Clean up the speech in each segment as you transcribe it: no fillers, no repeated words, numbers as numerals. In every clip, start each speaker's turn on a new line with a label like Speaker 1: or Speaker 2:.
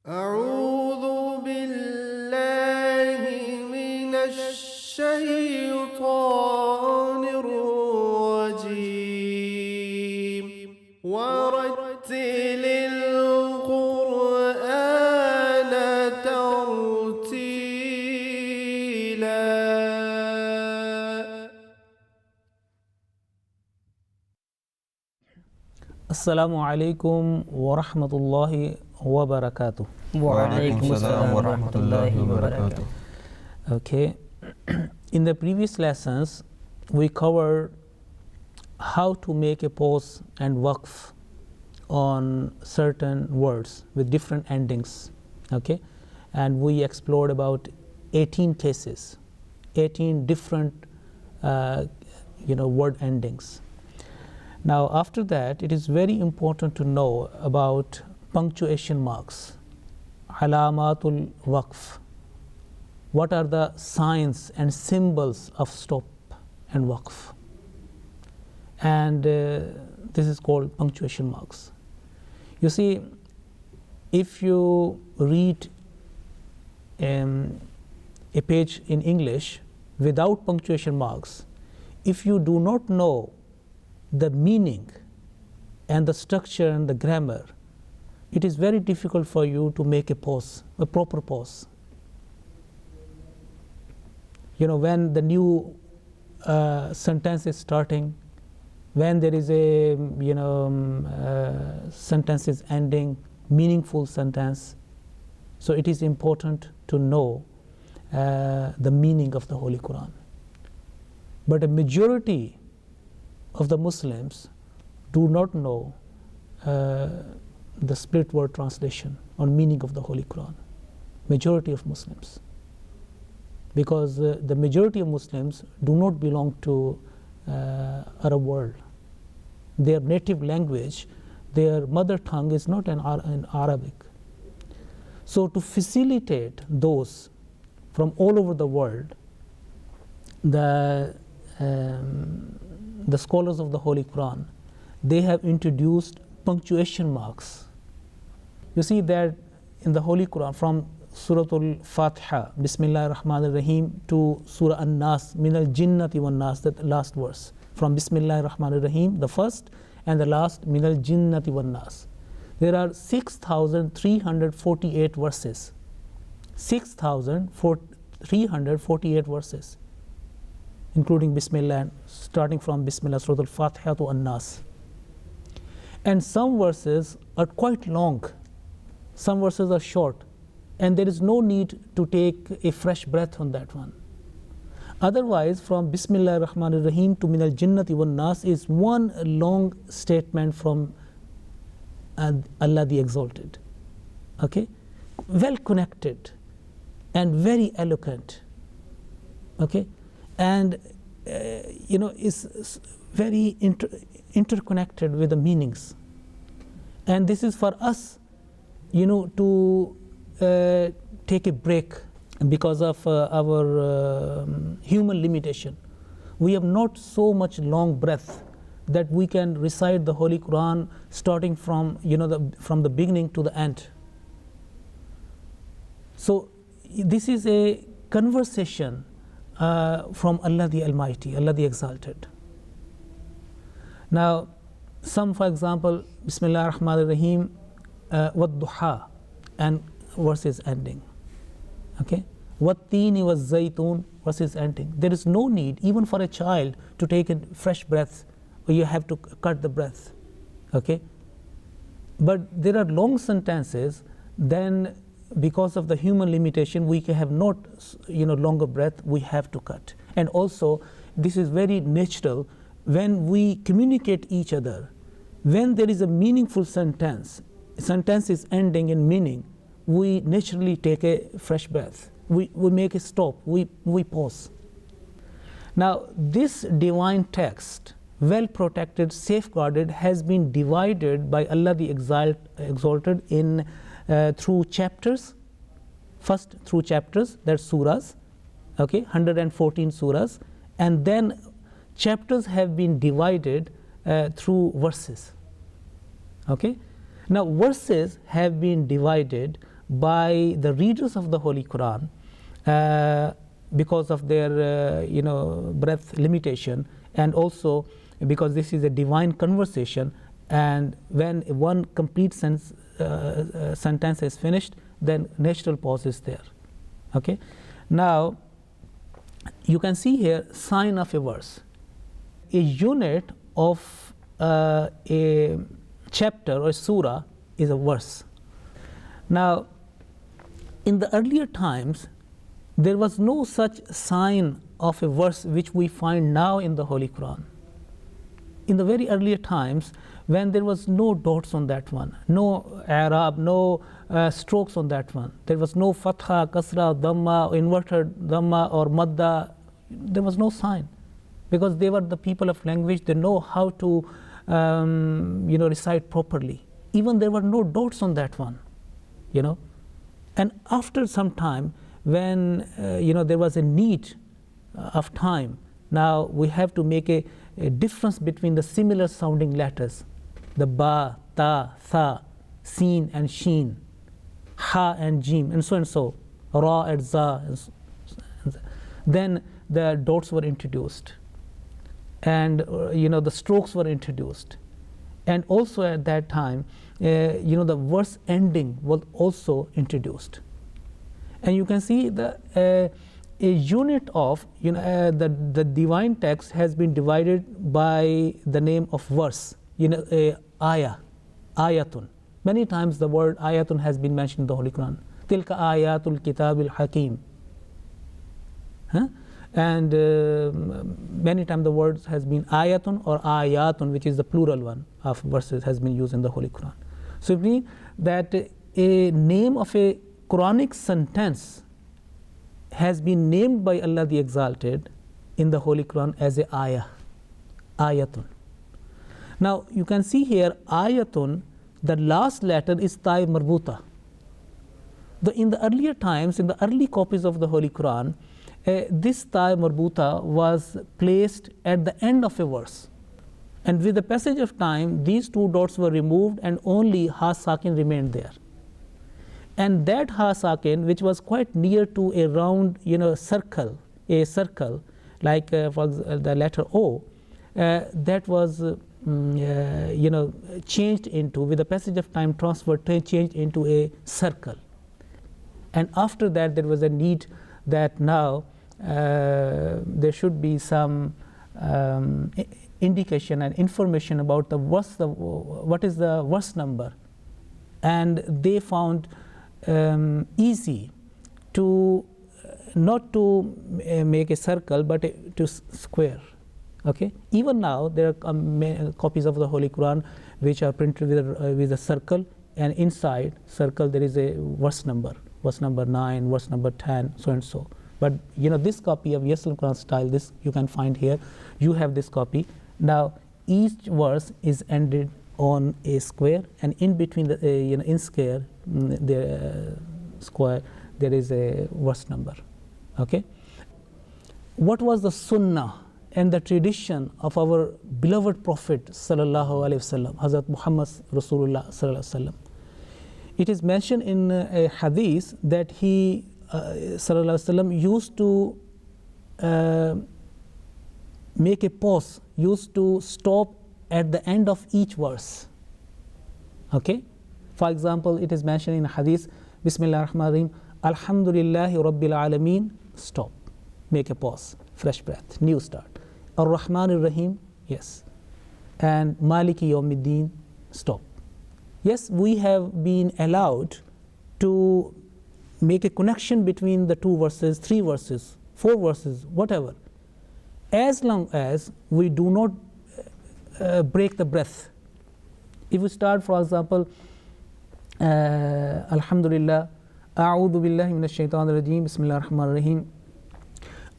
Speaker 1: أعوذ بالله من الشيطان الرجيم ورتل القرآن ترتيلا.
Speaker 2: Assalamu alaikum wa rahmatullahi wa barakatuh.
Speaker 3: Wa alaikum assalam wa rahmatullahi wa barakatuh.
Speaker 2: Okay, in the previous lessons we covered how to make a pause and waqf on certain words with different endings. Okay, and we explored about 18 cases, 18 different word endings. Now after that, it is very important to know about punctuation marks, alamatul waqf. What are the signs and symbols of stop and waqf? And this is called punctuation marks. You see, if you read a page in English without punctuation marks, if you do not know the meaning and the structure and the grammar, it is very difficult for you to make a pause, a proper pause. You know, when the new sentence is starting, when there is a sentence is ending, meaningful sentence, so it is important to know the meaning of the Holy Quran. But a majority of the Muslims do not know the split word translation or meaning of the Holy Quran. Majority of Muslims, because the majority of Muslims do not belong to Arab world. Their native language, their mother tongue is not in Arabic. So to facilitate those from all over the world, the scholars of the Holy Quran, they have introduced punctuation marks. You see that in the Holy Quran, from Surah Al-Fatiha, Bismillah ar-Rahman ar-Rahim, to Surah An-Nas, Min al-Jinnati wan-Nas, that last verse. From Bismillah ar-Rahman ar-Rahim, the first, and the last, Min al-Jinnati wan-Nas. There are 6,348 verses. 6,348 verses, including Bismillah, starting from Bismillah, Surah Al-Fatiha to An-Nas. And some verses are quite long, some verses are short, and there is no need to take a fresh breath on that one. Otherwise, from Bismillah ar-Rahman ar-Rahim to Min al-Jinnati wan-Nas is one long statement from Allah the Exalted. Okay? Well connected and very eloquent. Okay? And is very interconnected with the meanings, and this is for us to take a break because of our human limitation. We have not so much long breath that we can recite the Holy Quran starting from from the beginning to the end. So this is a conversation from Allah the Almighty, Allah the Exalted. Now, some, for example, Bismillah ar-Rahman ar-Rahim, wad-duha, and verses ending. Okay? Wat-tini waz-zaytun, verses ending. There is no need, even for a child, to take a fresh breath, or you have to cut the breath. Okay? But there are long sentences, then because of the human limitation, we have not longer breath, we have to cut. And also, this is very natural when we communicate each other. When there is a meaningful sentence is ending in meaning, we naturally take a fresh breath. We make a stop, we pause. Now this divine text, well protected, safeguarded, has been divided by Allah the Exalted in through chapters. First through chapters, that's surahs, okay, 114 surahs, and then chapters have been divided through verses. Okay, now verses have been divided by the readers of the Holy Quran because of their breath limitation, and also because this is a divine conversation, and when one complete sentence is finished, then natural pause is there. Okay, now you can see here sign of a verse. A unit of a chapter or a surah is a verse. Now, in the earlier times, there was no such sign of a verse which we find now in the Holy Quran. In the very earlier times, when there was no dots on that one, no Arab, no strokes on that one, there was no fatha, kasra, dhamma, inverted dhamma or madda, there was no sign, because they were the people of language. They know how to recite properly. Even there were no dots on that one, and after some time, when there was a need of time, now we have to make a difference between the similar sounding letters, the ba, ta, tha, sin and sheen, ha and jim, and so, ra and za. Then the dots were introduced, and the strokes were introduced, and also at that time the verse ending was also introduced. And you can see a unit of the divine text has been divided by the name of verse, ayah, ayatun. Many times the word ayatun has been mentioned in the Holy Quran. Tilka ayatul kitabil hakim. And many times the word has been ayatun or ayatun, which is the plural one of verses, has been used in the Holy Quran. So it means that a name of a Quranic sentence has been named by Allah the Exalted in the Holy Quran as a ayah, ayatun. Now you can see here ayatun, the last letter is ta'i marbuta. In the earlier times, in the early copies of the Holy Quran, this ta'i marbuta was placed at the end of a verse, and with the passage of time these two dots were removed and only ha sakin remained there. And that ha sakin, which was quite near to a round circle, like for the letter O, that was changed into, with the passage of time, changed into a circle. And after that there was a need that now there should be some indication and information about the verse, what is the verse number. And they found easy to not to make a circle but to square. Okay, even now there are copies of the Holy Quran which are printed with a circle, and inside circle there is a verse number 9, verse number 10, so and so. But this copy of Yasl Quran style, this you can find here. You have this copy. Now each verse is ended on a square, and in between the in square square there is a verse number. Okay, what was the sunnah and the tradition of our beloved Prophet sallallahu alaihi wasallam, Hazrat Muhammad Rasulullah sallallahu alaihi wasallam? It is mentioned in a hadith that he sallallahu alaihi wasallam used to make a pause, used to stop at the end of each verse. Okay, for example, it is mentioned in hadith, Bismillah ar-Rahman ar-Rahim, Alhamdulillahi Rabbil Alameen, stop, make a pause, fresh breath, new start. Ar-Rahman ar-Rahim, yes, and Maliki Yawmiddin, stop. Yes, we have been allowed to make a connection between the two verses, 3 verses, 4 verses, whatever, as long as we do not break the breath. If we start, for example, Alhamdulillah, A'udhu billahi minash shaitanir rajim, Bismillah ar-Rahman ar-Rahim,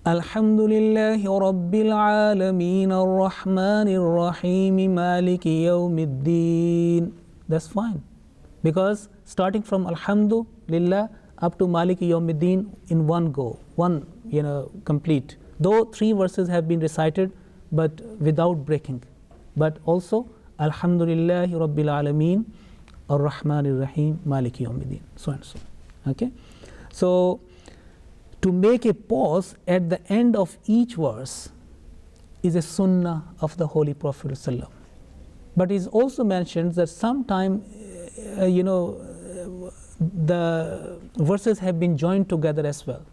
Speaker 2: Alhamdulillahi Rabbil Alameen, Ar-Rahmanir Rahim, Maliki Yawmiddin. That's fine, because starting from Alhamdulillah up to Maliki Yawmiddin in one go, complete. Though 3 verses have been recited, but without breaking. But also Alhamdulillahi Rabbil Alameen, Ar-Rahmanir Rahim, Maliki Yawmiddin, so and so. Okay, so to make a pause at the end of each verse is a sunnah of the Holy Prophet ﷺ. But it also mentions that sometimes, the verses have been joined together as well.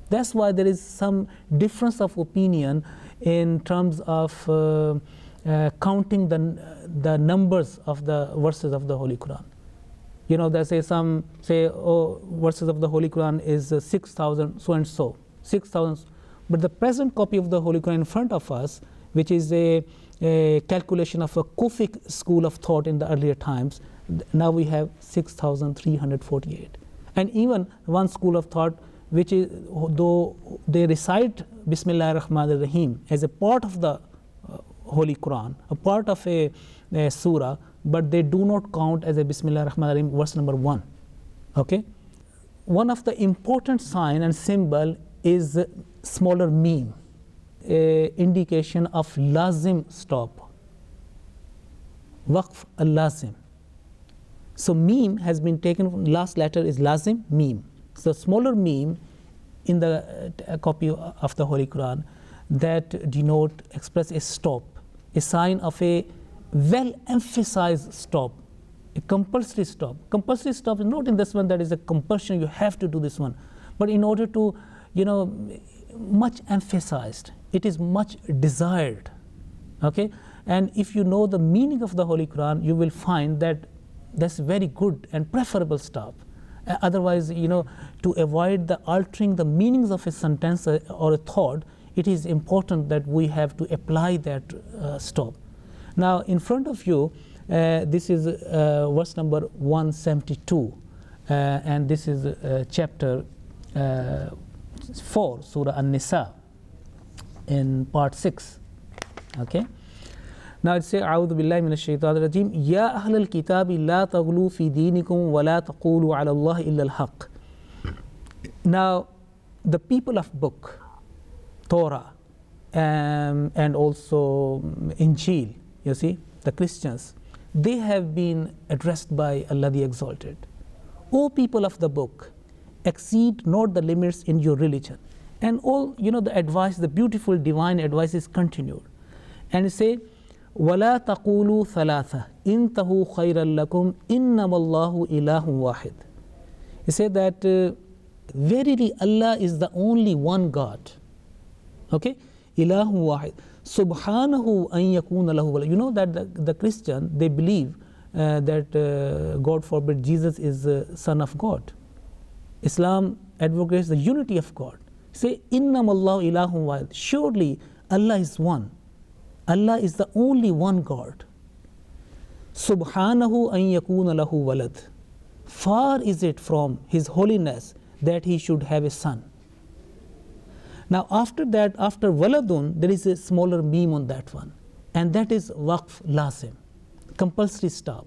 Speaker 2: That's why there is some difference of opinion in terms of counting the numbers of the verses of the Holy Quran. They say some say, oh, verses of the Holy Quran is 6,000 so and so, 6,000. But the present copy of the Holy Quran in front of us, which is a calculation of a Kufic school of thought in the earlier times, now we have 6,348. And even one school of thought, which is, though they recite Bismillah ar-Rahman ar-Rahim as a part of the Holy Quran, a part of a surah, but they do not count as a Bismillah ar-Rahman ar-Rahim verse number 1. Okay? One of the important sign and symbol is smaller meme, indication of lazim stop. Waqf al-lazim. So meme has been taken from last letter is lazim, meme. So smaller meme in the copy of the Holy Quran that denote, express a stop, a sign of a well-emphasized stop, a compulsory stop. Compulsory stop is not in this one that is a compulsion, you have to do this one, but in order to, much emphasized, it is much desired. Okay, and if you know the meaning of the Holy Quran, you will find that that's very good and preferable stop. Otherwise, to avoid the altering the meanings of a sentence or a thought, it is important that we have to apply that stop. Now, in front of you, this is verse number 172, and this is chapter 4, Surah An-Nisa, in part 6. Okay. Now it says, أعوذ بالله من الشيطان الرجيم يا أهل الكتاب لا تغلوا في دينكم ولا تقولوا على الله إلا الحق. Now, the people of book, Torah, and also Injil, you see, the Christians, they have been addressed by Allah the Exalted. O people of the book, exceed not the limits in your religion. And all, the advice, the beautiful divine advice is continued. And it say, وَلَا تَقُولُوا ثَلَاثَةً إِنْتَهُ خَيْرًا لَكُمْ إِنَّمَا اللَّهُ إِلَهٌ وَاحِدٌ. He said that verily Allah is the only one God. Okay? إِلَهٌ وَاحِدٌ سُبْحَانَهُ أَن يَكُونَ لَهُ وَلَدٌ. You know that the Christian, they believe that God forbid Jesus is the Son of God. Islam advocates the unity of God. Say, إِنَّمَا اللَّهُ إِلَهٌ وَاحِدٌ. Surely Allah is one. Allah is the only one God. Subhanahu an yakuna lahu walad. Far is it from His holiness that He should have a son. Now after that, after waladun, there is a smaller meme on that one, and that is waqf lazim, compulsory stop.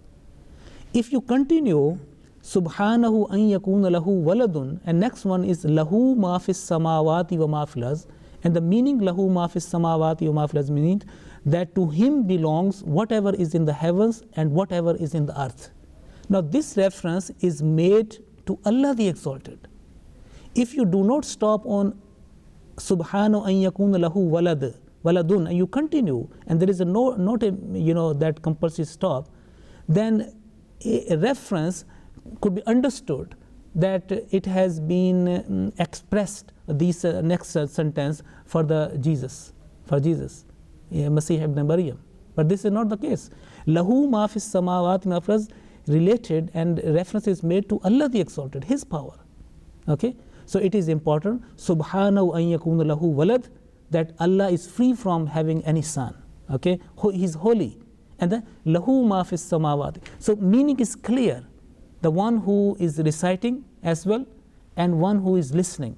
Speaker 2: If you continue, Subhanahu an yakuna lahu waladun, and next one is lahu ma fis samawati wa ma fil ard, and the meaning lahu ma fis samawati wa ma fil ard means that to Him belongs whatever is in the heavens and whatever is in the earth. Now this reference is made to Allah the Exalted. If you do not stop on Subhanahu an yakuna lahu waladun, and you continue, and there is not a that compulsory stop, then a reference could be understood that it has been expressed, this next sentence for Jesus, Masih ibn Maryam. But this is not the case. Lahu ma fis samawati ma fil ard, related, and reference is made to Allah the Exalted, His power. Okay, so it is important, Subhanahu an yakuna lahu walad, that Allah is free from having any son. Okay, He's holy. And then lahu ma fis samawati. So meaning is clear. The one who is reciting as well, and one who is listening,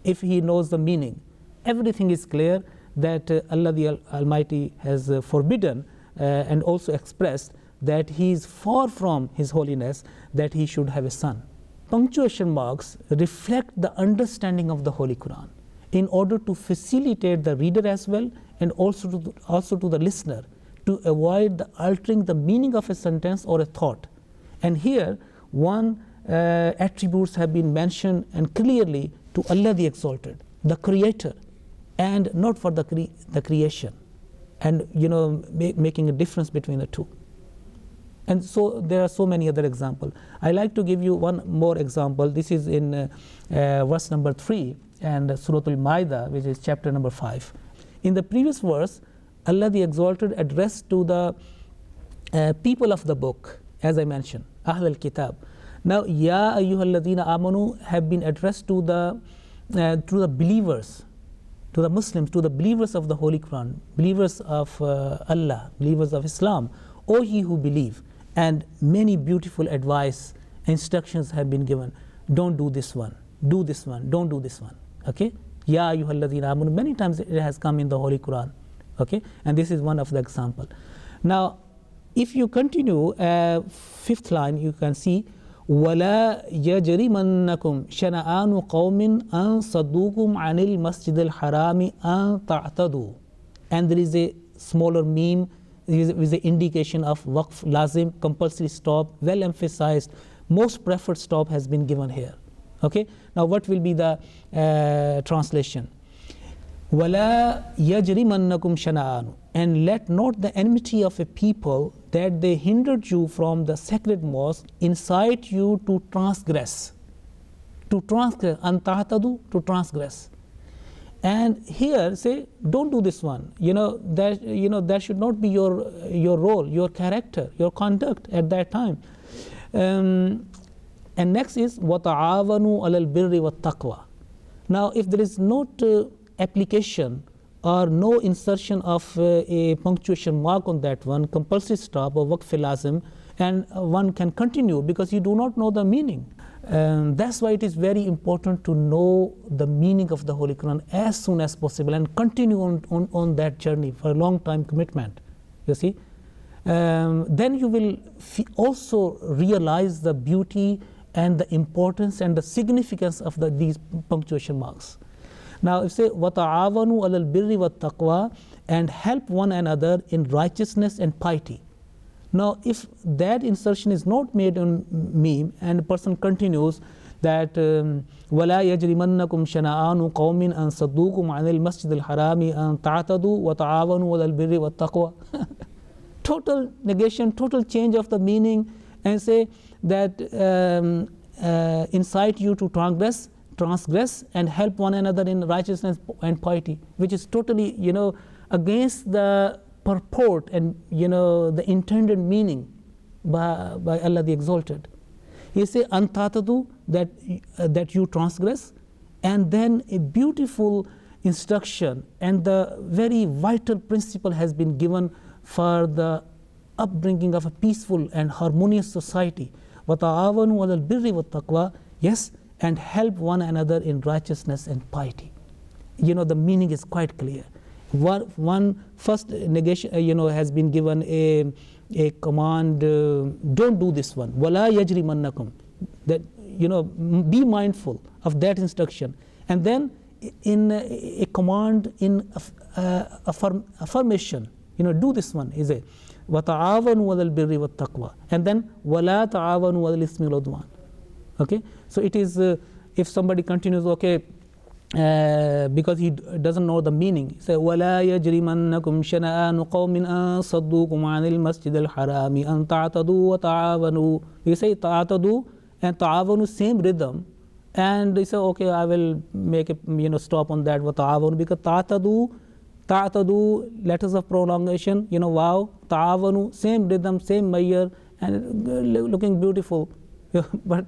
Speaker 2: if he knows the meaning, everything is clear that Allah the Almighty has forbidden and also expressed that He is far from His holiness, that He should have a son. Punctuation marks reflect the understanding of the Holy Quran in order to facilitate the reader as well, and also to the listener, to avoid the altering the meaning of a sentence or a thought. And here one attributes have been mentioned and clearly to Allah the Exalted, the Creator, and not for the creation, and making a difference between the two. And so there are so many other examples. I like to give you one more example. This is in verse number 3 and Surah Al-Ma'idah, which is chapter number 5. In the previous verse, Allah the Exalted addressed to the people of the book, as I mentioned, Ahl al-Kitab. Now, Ya ayyuhalladhina amanu have been addressed to the believers, to the Muslims, to the believers of the Holy Quran, believers of Allah, believers of Islam. O ye who believe. And many beautiful advice, instructions have been given. Don't do this one, do this one, don't do this one. Okay? Ya ayyuhalladhina amanu, many times it has come in the Holy Quran. Okay? And this is one of the example. Now, if you continue, fifth line, you can see, وَلَا يَجْرِمَنَّكُمْ شَنَآنُ قَوْمٍ أَن صَدُّوكُمْ عَنِ الْمَسْجِدِ الْحَرَامِ أَن تَعْتَدُوا. And there is a smaller meme with the indication of waqf lazim, compulsory stop, well emphasized. Most preferred stop has been given here. Okay? Now what will be the translation? وَلَا يَجْرِمَنَّكُمْ شَنَآنُ. And let not the enmity of a people that they hindered you from the sacred mosque incite you to transgress. To transgress, أَن تَعْتَدُوا, to transgress. And here say, don't do this one. That should not be your role, your character, your conduct at that time. And next is وَتَعَاوَنُوا عَلَى الْبِرِّ وَالتَّقْوَى. Now, if there is not application or no insertion of a punctuation mark on that one, compulsory stop or waqf lazim, and one can continue because you do not know the meaning. That's why it is very important to know the meaning of the Holy Quran as soon as possible and continue on that journey for a long time commitment. You see, then you will also realize the beauty and the importance and the significance of these punctuation marks. Now, if say وَتَعَاوَنُوا عَلَى الْبِرِّ وَالتَّقْوَى, and help one another in righteousness and piety. Now, if that insertion is not made on meme and the person continues that وَلَا يَجْرِمَنَّكُمْ شَنَآنُ قَوْمٍ أَن صَدُّوكُمْ عَنِ الْمَسْجِدِ الْحَرَامِ أَن تَعْتَدُوا وَتَعَاوَنُوا عَلَى الْبِرِّ وَالتَّقْوَى. Total negation, total change of the meaning, and say that incite you to transgress and help one another in righteousness and piety, which is totally against the purport and the intended meaning by Allah the Exalted. He say antatadu, that you transgress, and then a beautiful instruction and the very vital principle has been given for the upbringing of a peaceful and harmonious society. وَتَعَاوَنُوا عَلَى الْبِرِّ وَالتَّقْوَى. Yes, and help one another in righteousness and piety. The meaning is quite clear. One first negation, has been given a command, don't do this one. وَلَا يَجْرِمَنَّكُمْ. That, be mindful of that instruction. And then in a command in affirmation, do this one, is it? وَتَعَاوَنُوا عَلَى الْبِرِّ وَالتَّقْوَى. And then وَلَا تَعَاوَنُوا عَلَى الْإِثْمِ وَالْعُدْوَانِ. Okay, so it is if somebody continues, okay, because he doesn't know the meaning, say وَلَا يَجْرِمَنَّكُمْ شَنَآنُ قَوْمٍ أَن صَدُّوكُمْ عَنِ الْمَسْجِدِ الْحَرَامِ أَن تَعْتَدُوا وَتَعَاوَنُوا. You say ta'atadu and ta'awanu, same rhythm, and they say, okay, I will make a stop on that وَتَعَاوَنُوا, because ta'atadu, letters of prolongation, wow, ta'awanu, same rhythm, same measure, and looking beautiful, but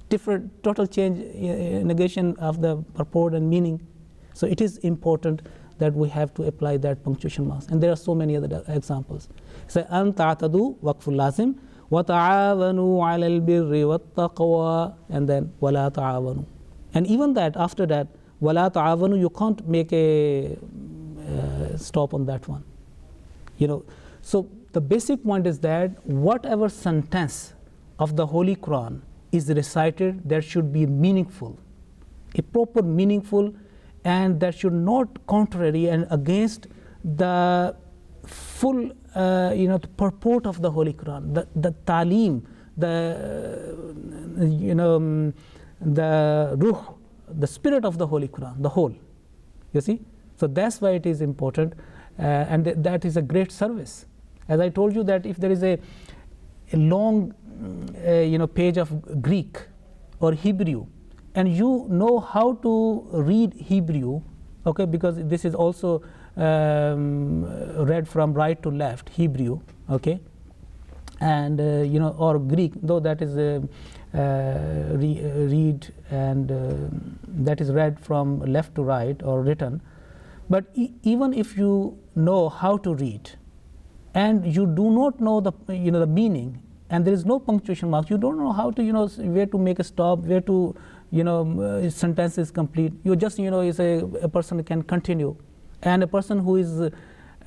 Speaker 2: different, total change, negation of the purport and meaning. So it is important that we have to apply that punctuation marks, and there are so many other examples. Say an ta'tadu waqful lazim wa ta'awanu 'ala al-birri wat-taqwa, and then wala ta'awanu. And even that, after that, wala ta'awanu, you can't make a stop on that one. So the basic point is that whatever sentence of the Holy Quran is recited, that should be meaningful, a proper meaningful, and that should not contrary and against the full the purport of the Holy Quran, the ta'lim, the ruh, the spirit of the Holy Quran, the whole. You see? So that's why it is important, and that is a great service. As I told you that if there is a long page of Greek or Hebrew, and you know how to read Hebrew, okay, because this is also read from right to left, Hebrew, okay, and or Greek, though that is read and that is read from left to right or written. But even if you know how to read, and you do not know the the meaning, and there is no punctuation marks, you don't know how to where to make a stop, where to sentence is complete. You just is a person can continue, and a person who is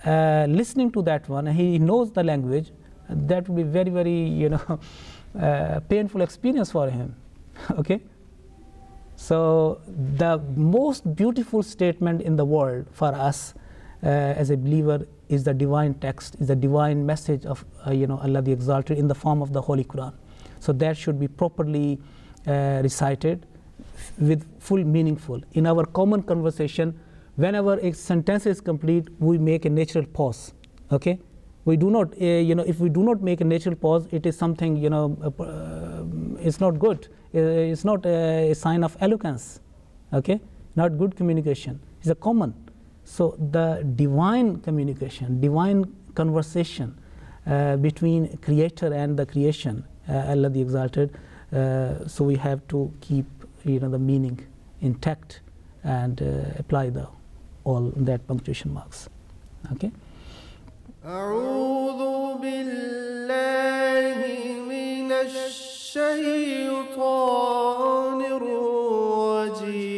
Speaker 2: listening to that one, he knows the language, that will be very, very painful experience for him. Okay. So the most beautiful statement in the world for us as a believer is the divine text, is the divine message of Allah the Exalted in the form of the Holy Quran. So that should be properly recited with full meaningful. In our common conversation, whenever a sentence is complete, we make a natural pause. Okay, we do not if we do not make a natural pause, it is something it's not good. It's not a sign of eloquence. Okay, not good communication. It's a common. So the divine communication, divine conversation between creator and the creation, Allah the Exalted, so we have to keep the meaning intact and apply all that punctuation marks. Okay.
Speaker 1: أعوذ بالله من الشيطان الرجيم